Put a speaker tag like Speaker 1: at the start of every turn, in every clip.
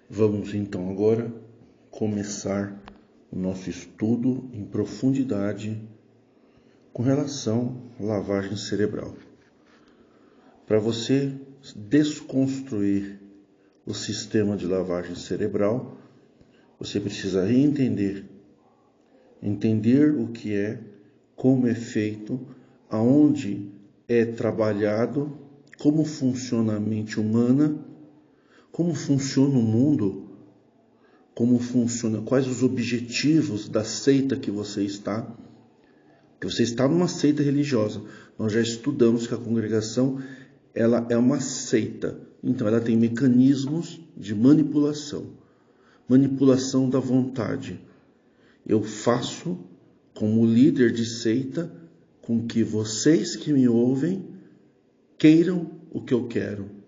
Speaker 1: Vamos então agora começar o nosso estudo em profundidade com relação à lavagem cerebral. Para você desconstruir o sistema de lavagem cerebral, você precisa entender o que é, como é feito, aonde é trabalhado, como funciona a mente humana, como funciona o mundo, quais os objetivos da seita que você está. Porque você está numa seita religiosa. Nós já estudamos que a congregação ela é uma seita. Então ela tem mecanismos de manipulação da vontade. Eu faço como líder de seita com que vocês que me ouvem queiram o que eu quero.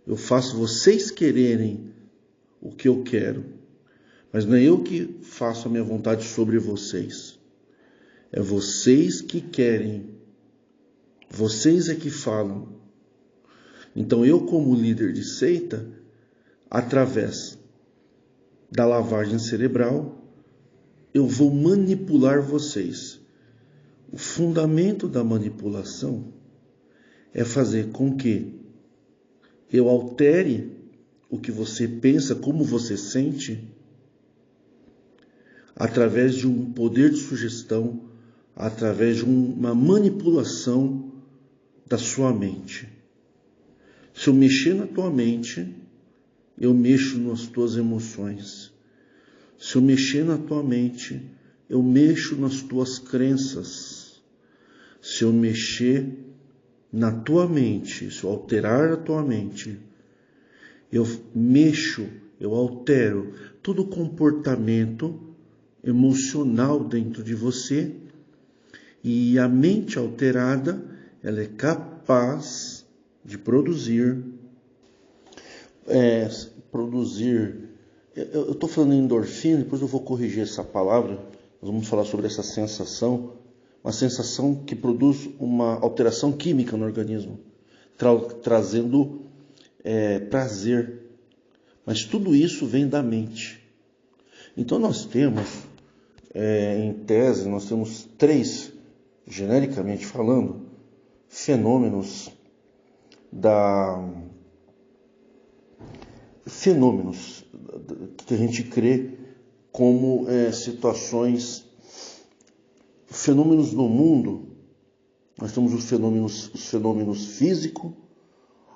Speaker 1: Eu faço vocês quererem o que eu quero. Mas não é eu que faço a minha vontade sobre vocês. É vocês que querem. Vocês é que falam. Então eu, como líder de seita, através da lavagem cerebral, eu vou manipular vocês. O fundamento da manipulação é fazer com que eu altere o que você pensa, como você sente, através de um poder de sugestão, através de uma manipulação da sua mente. Se eu mexer na tua mente, eu mexo nas tuas emoções. Se eu mexer na tua mente, eu mexo nas tuas crenças. Se eu mexer na tua mente, se eu alterar a tua mente, eu mexo, eu altero todo o comportamento emocional dentro de você, e a mente alterada, ela é capaz de produzir, eu estou falando em endorfina, depois eu vou corrigir essa palavra, nós vamos falar sobre essa sensação, uma sensação que produz uma alteração química no organismo, trazendo prazer. Mas tudo isso vem da mente. Então nós temos, em tese, nós temos 3, genericamente falando, fenômenos que a gente crê como situações, fenômenos no mundo. Nós temos os fenômenos físico,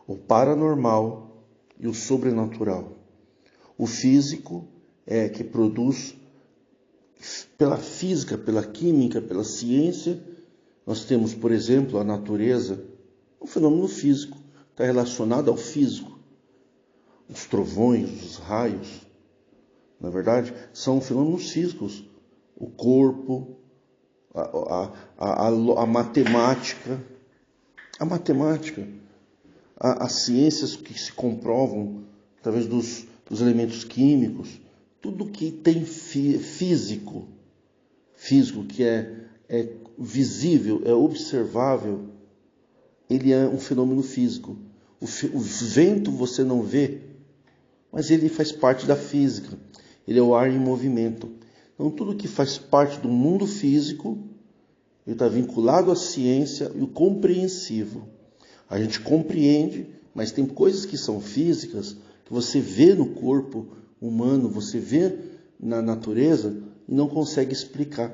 Speaker 1: o paranormal e o sobrenatural. O físico é que produz pela física, pela química, pela ciência. Nós temos, por exemplo, a natureza, um fenômeno físico, está relacionado ao físico. Os trovões, os raios, na verdade, são fenômenos físicos. O corpo, a matemática, as ciências que se comprovam através dos elementos químicos, tudo que tem físico, que é visível, é observável, ele é um fenômeno físico. O vento você não vê, mas ele faz parte da física. Ele é o ar em movimento. Então, tudo que faz parte do mundo físico, ele está vinculado à ciência e o compreensivo. A gente compreende, mas tem coisas que são físicas, que você vê no corpo humano, você vê na natureza e não consegue explicar.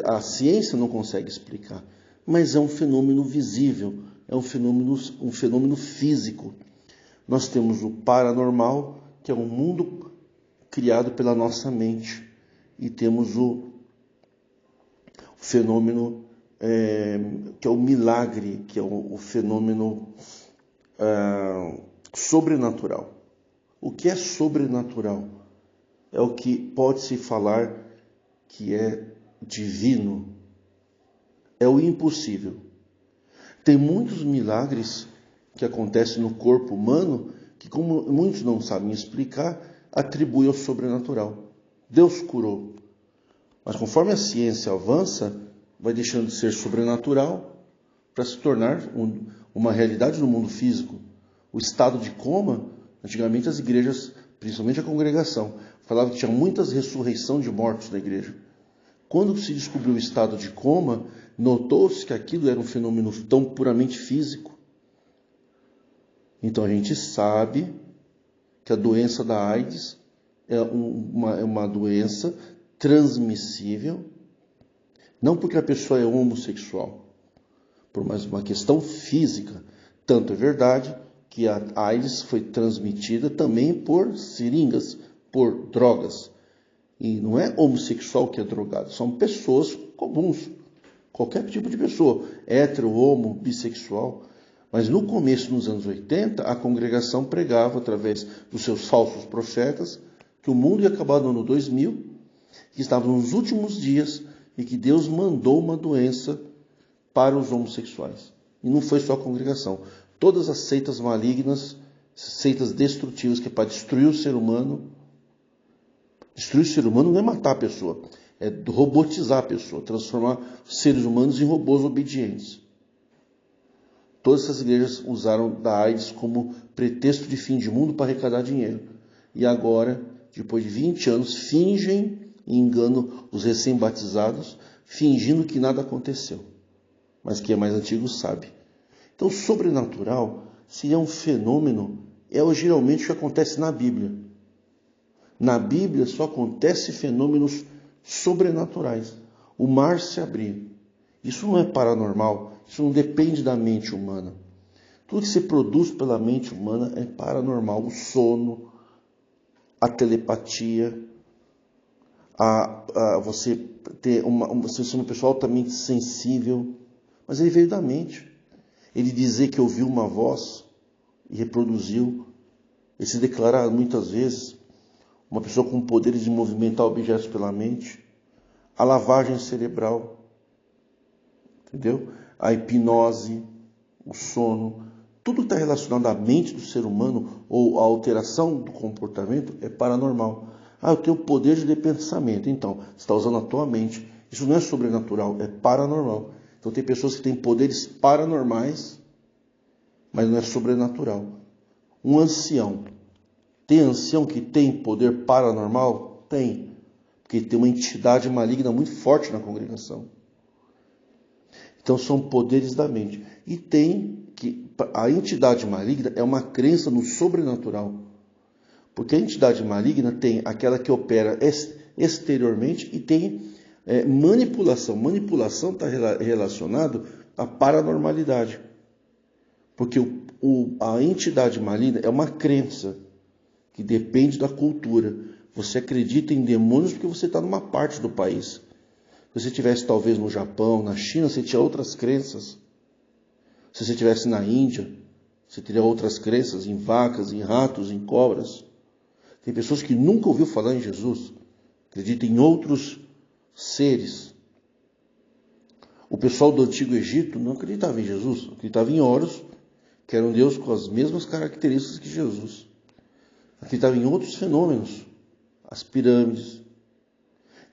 Speaker 1: A ciência não consegue explicar, mas é um fenômeno visível, é um fenômeno físico. Nós temos o paranormal, que é um mundo criado pela nossa mente, e temos o fenômeno que é o milagre, que é o fenômeno sobrenatural. O que é sobrenatural? É o que pode-se falar que é divino. É o impossível. Tem muitos milagres que acontecem no corpo humano que, como muitos não sabem explicar, atribuem ao sobrenatural. Deus curou. Mas conforme a ciência avança, vai deixando de ser sobrenatural para se tornar uma realidade no mundo físico. O estado de coma, antigamente as igrejas principalmente a congregação, falava que tinha muitas ressurreições de mortos na igreja. Quando se descobriu o estado de coma, notou-se que aquilo era um fenômeno tão puramente físico. Então a gente sabe que a doença da AIDS é uma doença transmissível, não porque a pessoa é homossexual, por mais uma questão física. Tanto é verdade que a AIDS foi transmitida também por seringas, por drogas. E não é homossexual que é drogado, são pessoas comuns, qualquer tipo de pessoa, hétero, homo, bissexual. Mas no começo, nos anos 80, a congregação pregava, através dos seus falsos profetas, que o mundo ia acabar no ano 2000, que estava nos últimos dias e que Deus mandou uma doença para os homossexuais. E não foi só a congregação. Todas as seitas malignas, seitas destrutivas, que é para destruir o ser humano. Destruir o ser humano não é matar a pessoa, é robotizar a pessoa, transformar os seres humanos em robôs obedientes. Todas essas igrejas usaram da AIDS como pretexto de fim de mundo para arrecadar dinheiro. E agora, depois de 20 anos, fingem e enganam os recém-batizados, fingindo que nada aconteceu. Mas quem é mais antigo sabe. Então, sobrenatural, se é um fenômeno, geralmente o que acontece na Bíblia. Na Bíblia só acontece fenômenos sobrenaturais. O mar se abrir. Isso não é paranormal, isso não depende da mente humana. Tudo que se produz pela mente humana é paranormal. O sono, a telepatia, você ter você ser uma pessoa altamente sensível. Mas ele veio da mente. Ele dizer que ouviu uma voz e reproduziu. Ele se declarar muitas vezes uma pessoa com poderes de movimentar objetos pela mente. A lavagem cerebral. Entendeu? A hipnose, o sono, tudo que está relacionado à mente do ser humano ou à alteração do comportamento é paranormal. Eu tenho o poder de pensamento. Então, você está usando a tua mente. Isso não é sobrenatural, é paranormal. Então, tem pessoas que têm poderes paranormais, mas não é sobrenatural. Um ancião. Tem ancião que tem poder paranormal? Tem. Porque tem uma entidade maligna muito forte na congregação. Então são poderes da mente. E tem que a entidade maligna é uma crença no sobrenatural. Porque a entidade maligna tem aquela que opera exteriormente e tem manipulação. Manipulação está relacionado à paranormalidade. Porque a entidade maligna é uma crença que depende da cultura. Você acredita em demônios porque você está numa parte do país. Se você estivesse talvez no Japão, na China, você tinha outras crenças. Se você estivesse na Índia, você teria outras crenças em vacas, em ratos, em cobras. Tem pessoas que nunca ouviram falar em Jesus, acreditam em outros seres. O pessoal do Antigo Egito não acreditava em Jesus, acreditava em Horus, que era um Deus com as mesmas características que Jesus. Acreditava em outros fenômenos, as pirâmides.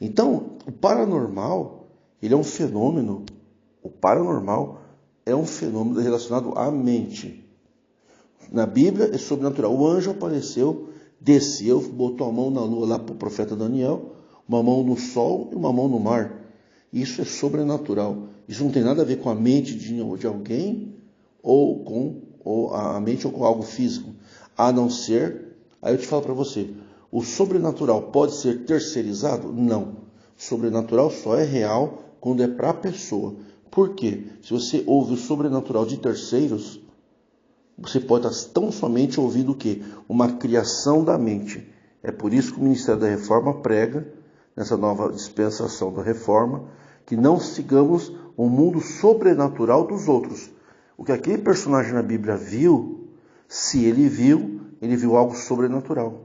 Speaker 1: Então, o paranormal, ele é um fenômeno, o paranormal é um fenômeno relacionado à mente. Na Bíblia é sobrenatural. O anjo apareceu, desceu, botou a mão na lua lá para o profeta Daniel, uma mão no sol e uma mão no mar. Isso é sobrenatural. Isso não tem nada a ver com a mente de alguém ou com a mente ou com algo físico. A não ser, aí eu te falo para você, o sobrenatural pode ser terceirizado? Não. O sobrenatural só é real quando é para a pessoa. Por quê? Se você ouve o sobrenatural de terceiros, você pode estar tão somente ouvindo o quê? Uma criação da mente. É por isso que o Ministério da Reforma prega, nessa nova dispensação da Reforma, que não sigamos o mundo sobrenatural dos outros. O que aquele personagem na Bíblia viu, se ele viu algo sobrenatural.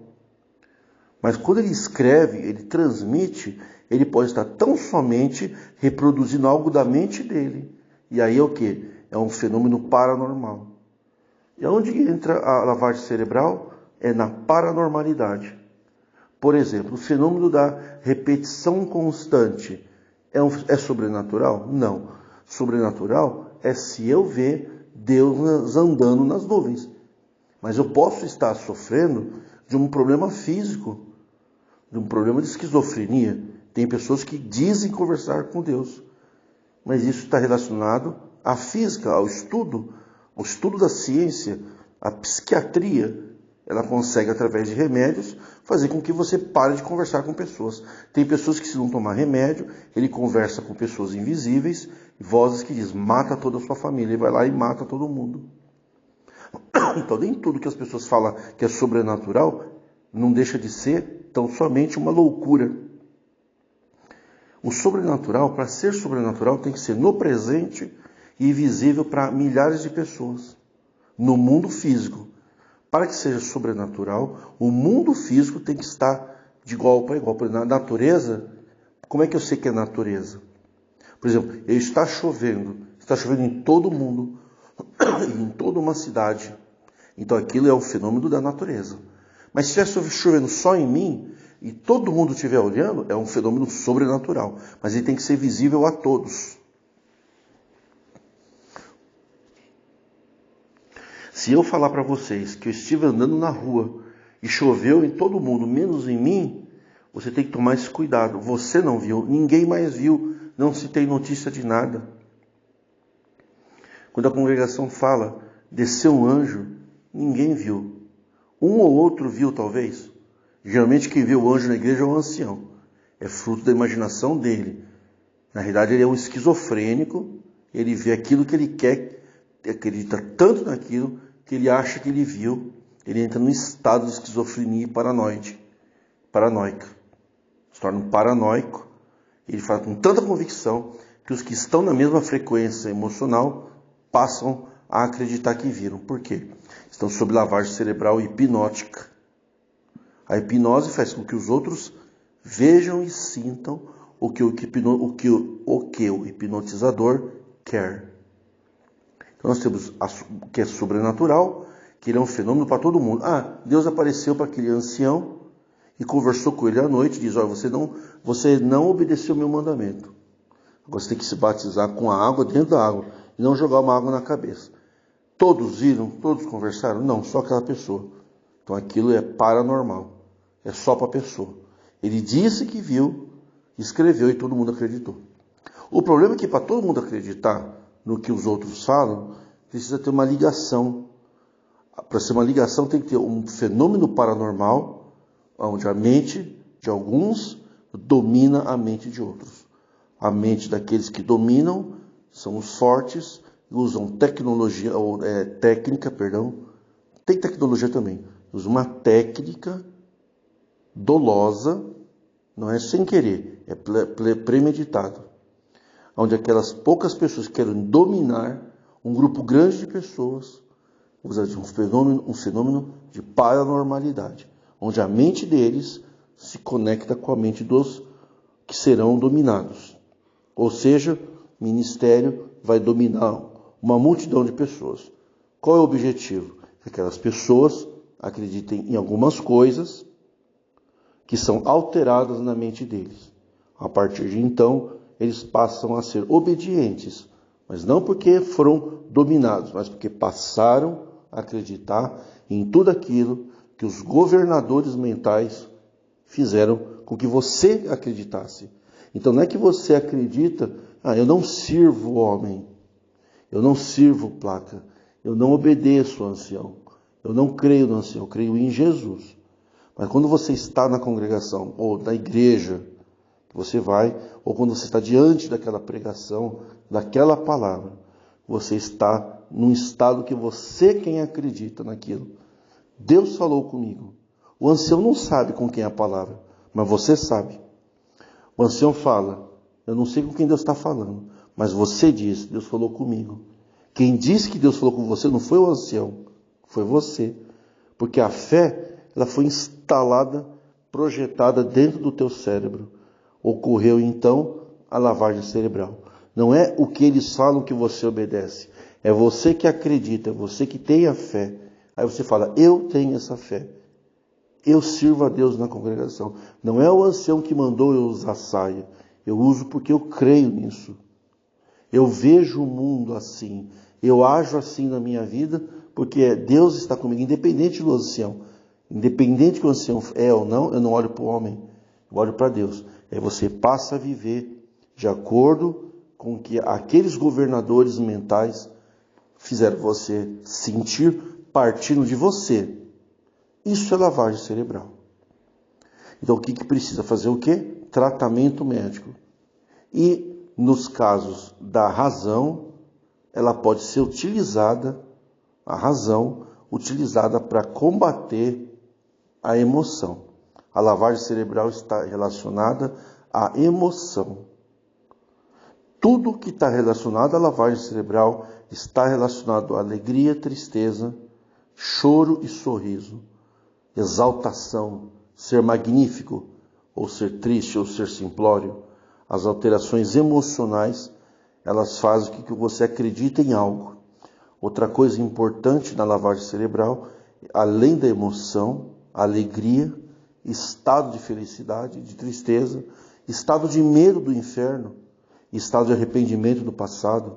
Speaker 1: Mas quando ele escreve, ele transmite, ele pode estar tão somente reproduzindo algo da mente dele. E aí é o quê? É um fenômeno paranormal. E onde entra a lavagem cerebral? É na paranormalidade. Por exemplo, o fenômeno da repetição constante é sobrenatural? Não. Sobrenatural é se eu ver Deus andando nas nuvens. Mas eu posso estar sofrendo de um problema físico, de um problema de esquizofrenia. Tem pessoas que dizem conversar com Deus, mas isso está relacionado à física, ao estudo da ciência, à psiquiatria. Ela consegue, através de remédios, fazer com que você pare de conversar com pessoas. Tem pessoas que, se não tomar remédio, ele conversa com pessoas invisíveis, vozes que dizem, mata toda a sua família, e vai lá e mata todo mundo. Então, nem tudo que as pessoas falam que é sobrenatural, não deixa de ser tão somente uma loucura. O sobrenatural, para ser sobrenatural, tem que ser no presente e visível para milhares de pessoas, no mundo físico. Para que seja sobrenatural, o mundo físico tem que estar de igual para igual. Na natureza, como é que eu sei que é natureza? Por exemplo, está chovendo em todo o mundo, em toda uma cidade. Então aquilo é o fenômeno da natureza. Mas se estiver chovendo só em mim, e todo mundo estiver olhando, é um fenômeno sobrenatural. Mas ele tem que ser visível a todos. Se eu falar para vocês que eu estive andando na rua e choveu em todo mundo, menos em mim, você tem que tomar esse cuidado. Você não viu, ninguém mais viu, não se tem notícia de nada. Quando a congregação fala, desceu um anjo, ninguém viu. Um ou outro viu, talvez. Geralmente quem vê o anjo na igreja é o ancião. É fruto da imaginação dele. Na realidade, ele é um esquizofrênico, ele vê aquilo que ele quer, acredita tanto naquilo que ele acha que ele viu, ele entra num estado de esquizofrenia paranoica. Se torna um paranoico, ele fala com tanta convicção que os que estão na mesma frequência emocional passam a acreditar que viram. Por quê? Estão sob lavagem cerebral hipnótica. A hipnose faz com que os outros vejam e sintam o que o hipnotizador quer. Então nós temos o que é sobrenatural, que ele é um fenômeno para todo mundo. Deus apareceu para aquele ancião e conversou com ele à noite e diz, olha, você não obedeceu o meu mandamento. Agora você tem que se batizar com a água dentro da água e não jogar uma água na cabeça. Todos viram? Todos conversaram? Não, só aquela pessoa. Então aquilo é paranormal. É só para a pessoa. Ele disse que viu, escreveu e todo mundo acreditou. O problema é que para todo mundo acreditar no que os outros falam, precisa ter uma ligação. Para ser uma ligação tem que ter um fenômeno paranormal, onde a mente de alguns domina a mente de outros. A mente daqueles que dominam são os fortes, usam tecnologia, técnica. Tem tecnologia também. Usam uma técnica dolosa, não é sem querer, é premeditado. Onde aquelas poucas pessoas que querem dominar um grupo grande de pessoas, usa de um fenômeno de paranormalidade, onde a mente deles se conecta com a mente dos que serão dominados. Ou seja, o ministério vai dominar uma multidão de pessoas. Qual é o objetivo? Que aquelas pessoas acreditem em algumas coisas que são alteradas na mente deles. A partir de então, eles passam a ser obedientes, mas não porque foram dominados, mas porque passaram a acreditar em tudo aquilo que os governadores mentais fizeram com que você acreditasse. Então não é que você acredita, eu não sirvo o homem, eu não sirvo placa, eu não obedeço ao ancião, eu não creio no ancião, eu creio em Jesus. Mas quando você está na congregação ou na igreja, que você vai, ou quando você está diante daquela pregação, daquela palavra, você está num estado que você quem acredita naquilo. Deus falou comigo. O ancião não sabe com quem é a palavra, mas você sabe. O ancião fala, eu não sei com quem Deus está falando, mas você diz, Deus falou comigo. Quem disse que Deus falou com você não foi o ancião, foi você. Porque a fé, ela foi instalada, projetada dentro do teu cérebro. Ocorreu então a lavagem cerebral. Não é o que eles falam que você obedece. É você que acredita, é você que tem a fé. Aí você fala, eu tenho essa fé. Eu sirvo a Deus na congregação. Não é o ancião que mandou eu usar saia. Eu uso porque eu creio nisso. Eu vejo o mundo assim. Eu ajo assim na minha vida porque Deus está comigo, independente do ancião. Independente que você é ou não, eu não olho para o homem, eu olho para Deus. Aí você passa a viver de acordo com o que aqueles governadores mentais fizeram você sentir partindo de você. Isso é lavagem cerebral. Então o que precisa fazer o quê? Tratamento médico. E nos casos da razão, ela pode ser utilizada, a razão, utilizada para combater a emoção. A lavagem cerebral está relacionada à emoção. Tudo que está relacionado à lavagem cerebral está relacionado à alegria, tristeza, choro e sorriso, exaltação, ser magnífico, ou ser triste, ou ser simplório. As alterações emocionais, elas fazem com que você acredite em algo. Outra coisa importante na lavagem cerebral, além da emoção, alegria, estado de felicidade, de tristeza, estado de medo do inferno, estado de arrependimento do passado.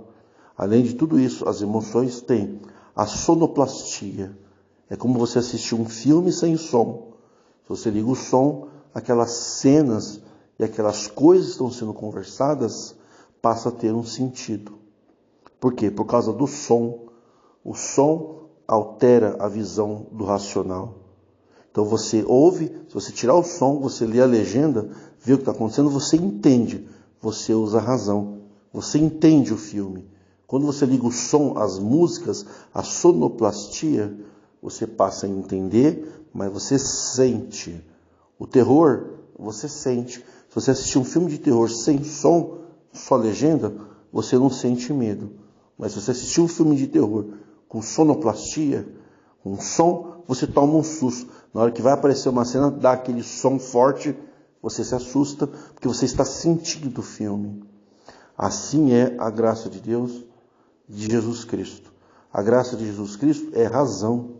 Speaker 1: Além de tudo isso, as emoções têm a sonoplastia. É como você assistir um filme sem som. Se você liga o som, aquelas cenas e aquelas coisas que estão sendo conversadas passam a ter um sentido. Por quê? Por causa do som. O som altera a visão do racional. Então você ouve, se você tirar o som, você lê a legenda, vê o que está acontecendo, você entende. Você usa a razão. Você entende o filme. Quando você liga o som, as músicas, a sonoplastia, você passa a entender, mas você sente. O terror, você sente. Se você assistir um filme de terror sem som, só legenda, você não sente medo. Mas se você assistir um filme de terror com sonoplastia, com som, você toma um susto. Na hora que vai aparecer uma cena, dá aquele som forte, você se assusta, porque você está sentindo o filme. Assim é a graça de Deus, de Jesus Cristo. A graça de Jesus Cristo é razão.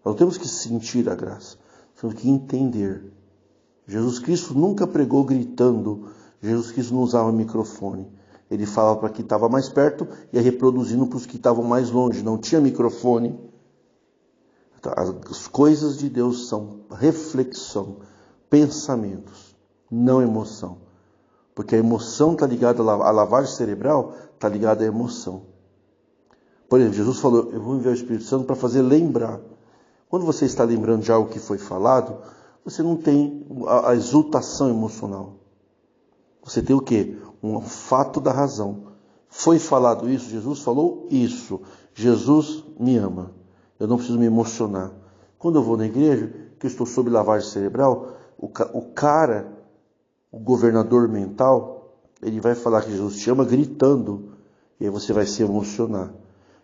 Speaker 1: Nós temos que sentir a graça, temos que entender. Jesus Cristo nunca pregou gritando, Jesus Cristo não usava microfone. Ele falava para quem estava mais perto e ia reproduzindo para os que estavam mais longe, não tinha microfone. As coisas de Deus são reflexão, pensamentos, não emoção. Porque a emoção está ligada à lavagem cerebral, está ligada à emoção. Por exemplo, Jesus falou, eu vou enviar o Espírito Santo para fazer lembrar. Quando você está lembrando de algo que foi falado, você não tem a exultação emocional. Você tem o quê? Um fato da razão. Foi falado isso, Jesus falou isso. Jesus me ama. Eu não preciso me emocionar. Quando eu vou na igreja, que eu estou sob lavagem cerebral, o cara, o governador mental, ele vai falar que Jesus te ama gritando. E aí você vai se emocionar.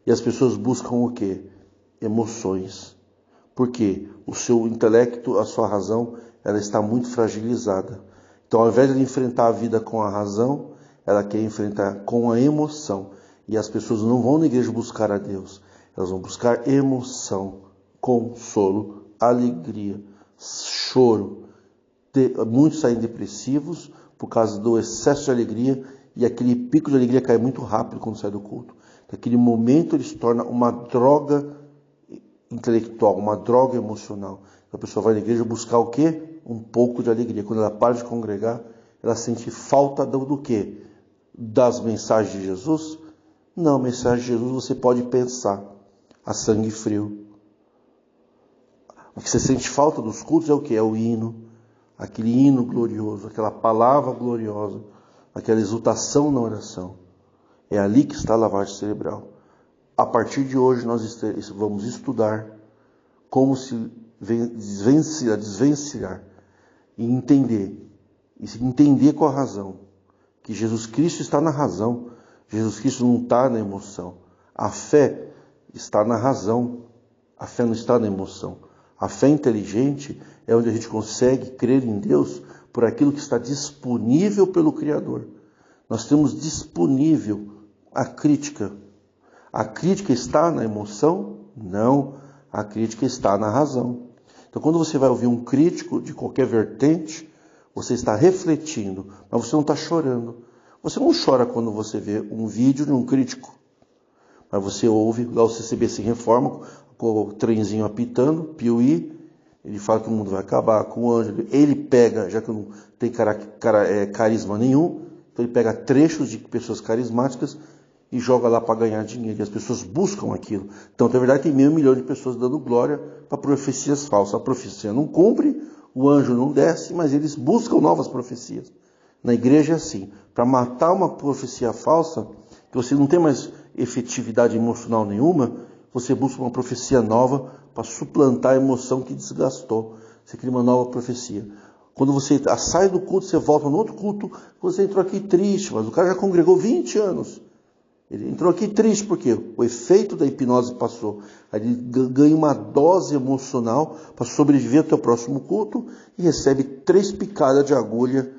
Speaker 1: E as pessoas buscam o quê? Emoções. Porque o seu intelecto, a sua razão, ela está muito fragilizada. Então, ao invés de enfrentar a vida com a razão, ela quer enfrentar com a emoção. E as pessoas não vão na igreja buscar a Deus. Elas vão buscar emoção, consolo, alegria, choro. Muitos saem depressivos por causa do excesso de alegria. E aquele pico de alegria cai muito rápido quando sai do culto. Naquele momento ele se torna uma droga intelectual, uma droga emocional. A pessoa vai na igreja buscar o quê? Um pouco de alegria. Quando ela para de congregar, ela sente falta do quê? Das mensagens de Jesus? Não, a mensagem de Jesus você pode pensar a sangue frio. O que você sente falta dos cultos é o quê? É o hino. Aquele hino glorioso, aquela palavra gloriosa, aquela exultação na oração. É ali que está a lavagem cerebral. A partir de hoje nós vamos estudar como se desvencilhar e entender com a razão, que Jesus Cristo está na razão, Jesus Cristo não está na emoção. A fé está na razão, a fé não está na emoção. A fé inteligente é onde a gente consegue crer em Deus por aquilo que está disponível pelo Criador. Nós temos disponível a crítica. A crítica está na emoção? Não, a crítica está na razão. Então, quando você vai ouvir um crítico de qualquer vertente, você está refletindo, mas você não está chorando. Você não chora quando você vê um vídeo de um crítico, mas você ouve lá o CCB Sem Reforma, com o trenzinho apitando, piuí, Ele fala que o mundo vai acabar com o anjo. Ele pega, já que não tem carisma nenhum, então ele pega trechos de pessoas carismáticas e joga lá para ganhar dinheiro. E as pessoas buscam aquilo. Então, na verdade, tem 500 milhões de pessoas dando glória para profecias falsas. A profecia não cumpre, o anjo não desce, mas eles buscam novas profecias. Na igreja é assim. Para matar uma profecia falsa, que você não tem mais efetividade emocional nenhuma, você busca uma profecia nova para suplantar a emoção que desgastou. Você cria uma nova profecia. Quando você sai do culto, você volta no outro culto, você entrou aqui triste, mas o cara já congregou 20 anos. Ele entrou aqui triste porque o efeito da hipnose passou. Aí ele ganha uma dose emocional para sobreviver até o próximo culto e recebe 3 picadas de agulha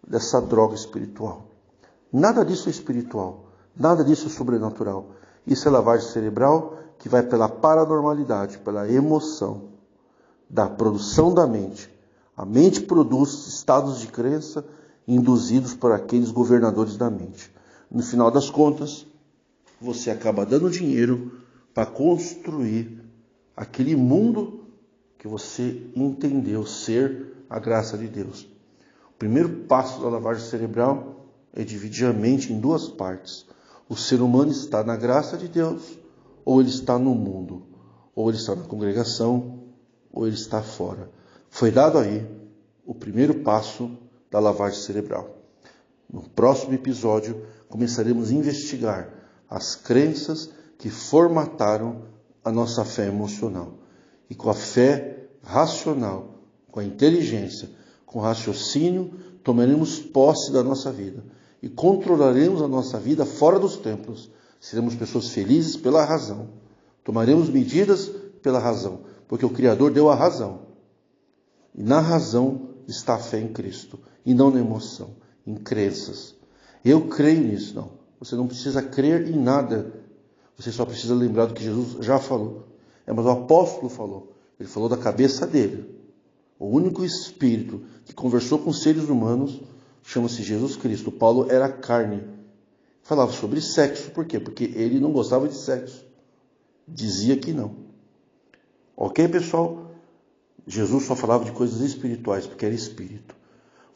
Speaker 1: dessa droga espiritual. Nada disso é espiritual. Nada disso é sobrenatural. Isso é lavagem cerebral que vai pela paranormalidade, pela emoção, da produção da mente. A mente produz estados de crença induzidos por aqueles governadores da mente. No final das contas, você acaba dando dinheiro para construir aquele mundo que você entendeu ser a graça de Deus. O primeiro passo da lavagem cerebral é dividir a mente em 2 partes. O ser humano está na graça de Deus, ou ele está no mundo, ou ele está na congregação, ou ele está fora. Foi dado aí o primeiro passo da lavagem cerebral. No próximo episódio, começaremos a investigar as crenças que formataram a nossa fé emocional. E com a fé racional, com a inteligência, com o raciocínio, tomaremos posse da nossa vida e controlaremos a nossa vida fora dos templos. Seremos pessoas felizes pela razão. Tomaremos medidas pela razão, porque o Criador deu a razão. E na razão está a fé em Cristo, e não na emoção, em crenças. Eu creio nisso, não. Você não precisa crer em nada. Você só precisa lembrar do que Jesus já falou. Mas o apóstolo falou. Ele falou da cabeça dele. O único espírito que conversou com seres humanos chama-se Jesus Cristo. Paulo era carne. Falava sobre sexo. Por quê? Porque ele não gostava de sexo. Dizia que não. Ok, pessoal? Jesus só falava de coisas espirituais, porque era espírito.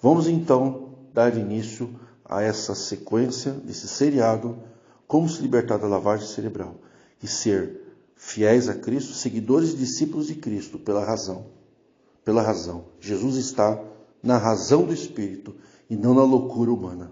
Speaker 1: Vamos então dar início a essa sequência, desse seriado, como se libertar da lavagem cerebral e ser fiéis a Cristo, seguidores e discípulos de Cristo, pela razão. Pela razão. Jesus está na razão do Espírito e não na loucura humana.